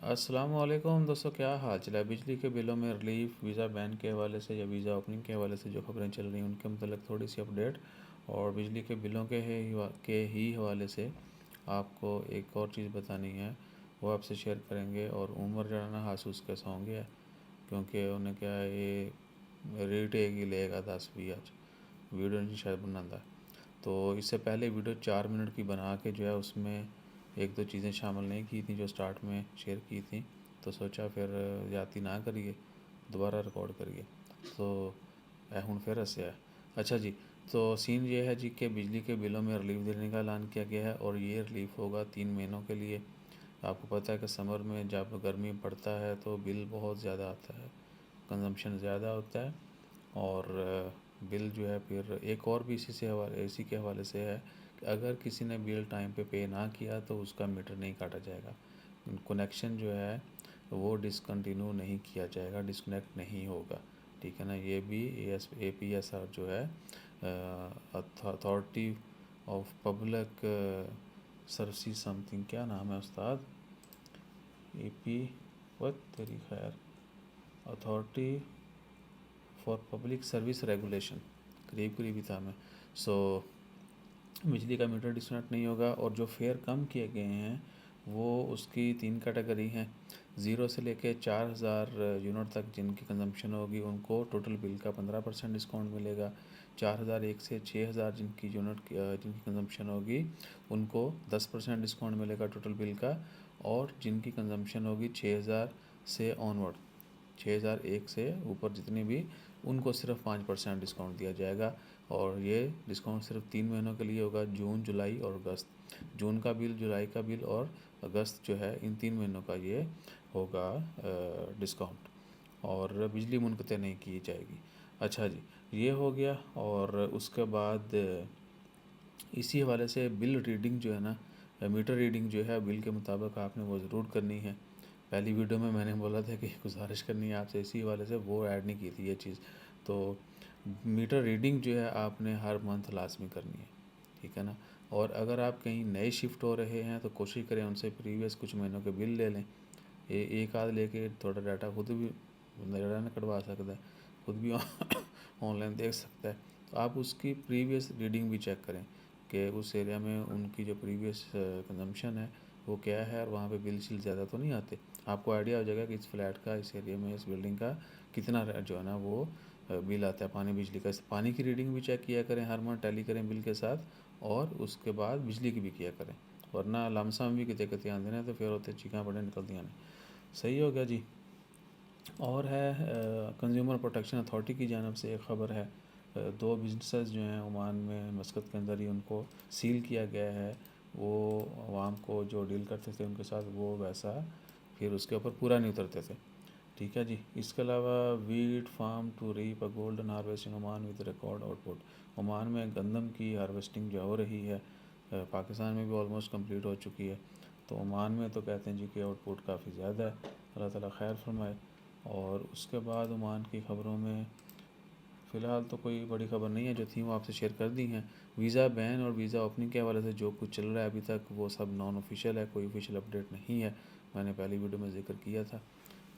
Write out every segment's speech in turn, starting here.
अस्सलामुअलैकुम दोस्तों, क्या हाल चाल है। बिजली के बिलों में रिलीफ, वीज़ा बैन के हवाले से या वीज़ा ओपनिंग के हवाले से जो खबरें चल रही हैं उनके मतलब थोड़ी सी अपडेट, और बिजली के बिलों के ही हवाले से आपको एक और चीज़ बतानी है, वो आपसे शेयर करेंगे। और उमर जरा हासूस कैसा होंगे, क्योंकि उन्हें क्या है, ये रेट एक ही लेगा 10 भी आज वीडियो नहीं शायद बनाता। तो इससे पहले वीडियो 4 मिनट की बना के जो है उसमें एक दो चीज़ें शामिल नहीं की थी जो स्टार्ट में शेयर की थी, तो सोचा फिर ज़्यादती ना करिए, दोबारा रिकॉर्ड करिए। तो हूँ फिर हंसे है। अच्छा जी, तो सीन ये है जी कि बिजली के बिलों में रिलीफ देने का ऐलान किया गया है, और ये रिलीफ होगा 3 महीनों के लिए। आपको पता है कि समर में जब गर्मी पड़ता है तो बिल बहुत ज़्यादा आता है, कंजम्पशन ज़्यादा होता है। और बिल जो है फिर एक और भी इसी के हवाले से है कि अगर किसी ने बिल टाइम पे ना किया तो उसका मीटर नहीं काटा जाएगा, कनेक्शन जो है वो डिसकंटिन्यू नहीं किया जाएगा, डिस्कनेक्ट नहीं होगा। ठीक है ना। ये भी APSR जो है, authority of public service something, क्या नाम है उस्ताद, AP वत तेरी खैर, authority for public service regulation, करीब करीब ही था मैं। सो बिजली का मीटर डिस्कनेक्ट नहीं होगा। और जो फेयर कम किए गए हैं वो उसकी 3 कैटेगरी हैं। 0 से लेके 4000 यूनिट तक जिनकी कंजम्पशन होगी उनको टोटल बिल का 15% डिस्काउंट मिलेगा। 4001 से 6000 जिनकी कंजम्पशन होगी उनको 10% डिस्काउंट मिलेगा टोटल बिल का। और जिनकी कंजम्पशन होगी 6000 से ऑनवर्ड, 6001 से ऊपर जितनी भी, उनको सिर्फ 5% डिस्काउंट दिया जाएगा। और ये डिस्काउंट सिर्फ 3 महीनों के लिए होगा, जून, जुलाई और अगस्त। जून का बिल, जुलाई का बिल और अगस्त जो है, इन 3 महीनों का ये होगा डिस्काउंट। और बिजली मुनक़ते नहीं की जाएगी। अच्छा जी, ये हो गया। और उसके बाद इसी हवाले से बिल रीडिंग जो है ना, मीटर रीडिंग जो है बिल के मुताबिक आपने वो ज़रूर करनी है। पहली वीडियो में मैंने बोला था कि गुजारिश करनी है आपसे, इसी वाले से वो ऐड नहीं की थी ये चीज़। तो मीटर रीडिंग जो है आपने हर मंथ लाजमी करनी है। ठीक है ना। और अगर आप कहीं नए शिफ्ट हो रहे हैं तो कोशिश करें उनसे प्रीवियस कुछ महीनों के बिल ले लें। एक आध लेके थोड़ा डाटा खुद भी डाटा ना कटवा सकता है, खुद भी ऑनलाइन देख सकता है। तो आप उसकी प्रीवियस रीडिंग भी चेक करें कि उस एरिया में उनकी जो प्रीवियस कंजम्पशन है वो क्या है, और वहाँ पे बिल शिल ज़्यादा तो नहीं आते। आपको आइडिया हो जाएगा कि इस फ्लैट का, इस एरिया में, इस बिल्डिंग का कितना जो है ना वो बिल आता है पानी बिजली का। इस पानी की रीडिंग भी चेक किया करें, हर मंथ टैली करें बिल के साथ, और उसके बाद बिजली की भी किया करें, वरना लमसम भी कितने कितने आते हैं तो फिर होते चीखा बड़े निकलती हैं। सही हो गया जी। और है कंज्यूमर प्रोटेक्शन अथॉरिटी की जानब से एक ख़बर है। दो बिजनेसेस जो हैं ओमान में, मस्कत के अंदर ही, उनको सील किया गया है। वो आवाम को जो डील करते थे उनके साथ वो वैसा फिर उसके ऊपर पूरा नहीं उतरते थे। ठीक है जी। इसके अलावा wheat farm to reap a golden harvesting Oman with record output. Oman में गंदम की हार्वेस्टिंग जो हो रही है, पाकिस्तान में भी ऑलमोस्ट कंप्लीट हो चुकी है। तो ओमान में तो कहते हैं जी कि आउटपुट काफ़ी ज़्यादा है, अल्लाह ताला खैर फरमाए। और उसके बाद ओमान की ख़बरों में फ़िलहाल तो कोई बड़ी ख़बर नहीं है, जो थी वो आपसे शेयर कर दी हैं। वीज़ा बैन और वीज़ा ओपनिंग के हवाले से जो कुछ चल रहा है अभी तक वो सब नॉन ऑफिशियल है, कोई ऑफिशियल अपडेट नहीं है। मैंने पहली वीडियो में ज़िक्र किया था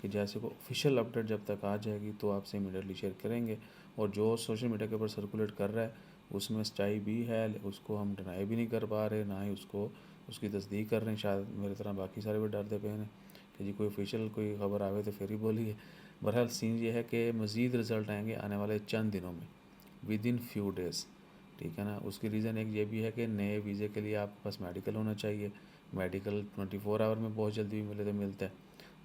कि जैसे को ऑफिशियल अपडेट जब तक आ जाएगी तो आपसे इमीडिएटली शेयर करेंगे। और जो सोशल मीडिया के ऊपर सर्कुलेट कर रहा है उसमें सच्चाई भी है, उसको हम डिनाई भी नहीं कर पा रहे, ना ही उसकी तस्दीक कर रहे हैं। शायद मेरी तरह बाकी सारे भी डरते पे हैं कि जी कोई ऑफिशियल कोई ख़बर आवे तो फिर ही बोलिए। बहरहाल सीन ये है कि मज़ीद रिज़ल्ट आएंगे आने वाले चंद दिनों में, विद इन फ्यू डेज़। ठीक है ना। उसकी रीज़न एक ये भी है कि नए वीज़े के लिए आपके पास मेडिकल होना चाहिए। मेडिकल 24 आवर में बहुत जल्दी भी मिले तो मिलता है।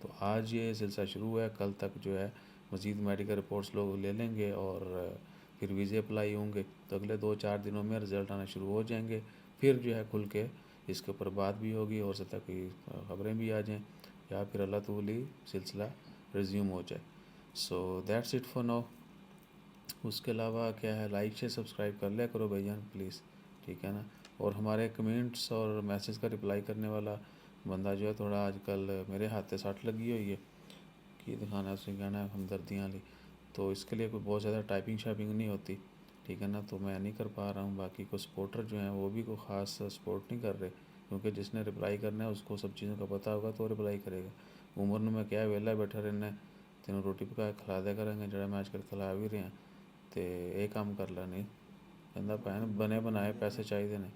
तो आज ये सिलसिला शुरू है, कल तक जो है मज़ीद मेडिकल रिपोर्ट्स लोग ले लेंगे और फिर वीज़े अप्लाई होंगे। तो अगले 2-4 दिनों में रिज़ल्ट आना शुरू हो जाएंगे। फिर जो है खुल के इसके ऊपर बात भी होगी, हो सकता है कोई ख़बरें भी आ जाएँ, या फिर अल्लाह तौली सिलसिला रिज्यूम हो जाए। So that's it for now. उसके अलावा क्या है, लाइक शेयर सब्सक्राइब कर लिया करो भाईजान प्लीज़। ठीक है ना। और हमारे कमेंट्स और मैसेज का रिप्लाई करने वाला बंदा जो है थोड़ा आजकल मेरे हाथ से सट लगी हुई है कि दिखाना उसने कहना है हमदर्दियाँ ली, तो इसके लिए कोई बहुत ज़्यादा टाइपिंग शाइपिंग नहीं होती। ठीक है ना। तो मैं नहीं कर पा रहा हूँ। बाकी को सपोर्टर जो हैं वो भी कोई ख़ास सपोर्ट नहीं कर रहे, क्योंकि जिसने रिप्लाई करना है उसको सब चीज़ों का पता होगा तो रिप्लाई करेगा। उम्र में क्या वेला बैठा रहना है, तेनों रोटी पका के खिला दिया करेंगे जरा मैं आजकल खिला भी रहा तो ये काम कर ला। नहीं कहता भैन बने बनाए पैसे चाहिए ने,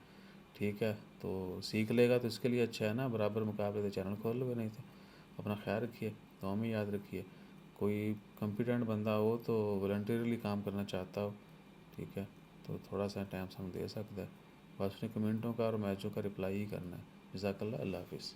ठीक है तो सीख लेगा तो इसके लिए अच्छा है ना, बराबर मुकाबले तो चैनल खोल लो। नहीं तो अपना ख्याल रखिए, तो में याद रखिए कोई कॉम्पिटेंट बंदा हो तो वॉलंटियरली काम करना चाहता हो, ठीक है तो थोड़ा सा टाइम हम दे सकता है, बस उसने कमेंटों का और मैचों का रिप्लाई ही करना है। जज़ाकल्लाह, अल्लाह हाफिज़।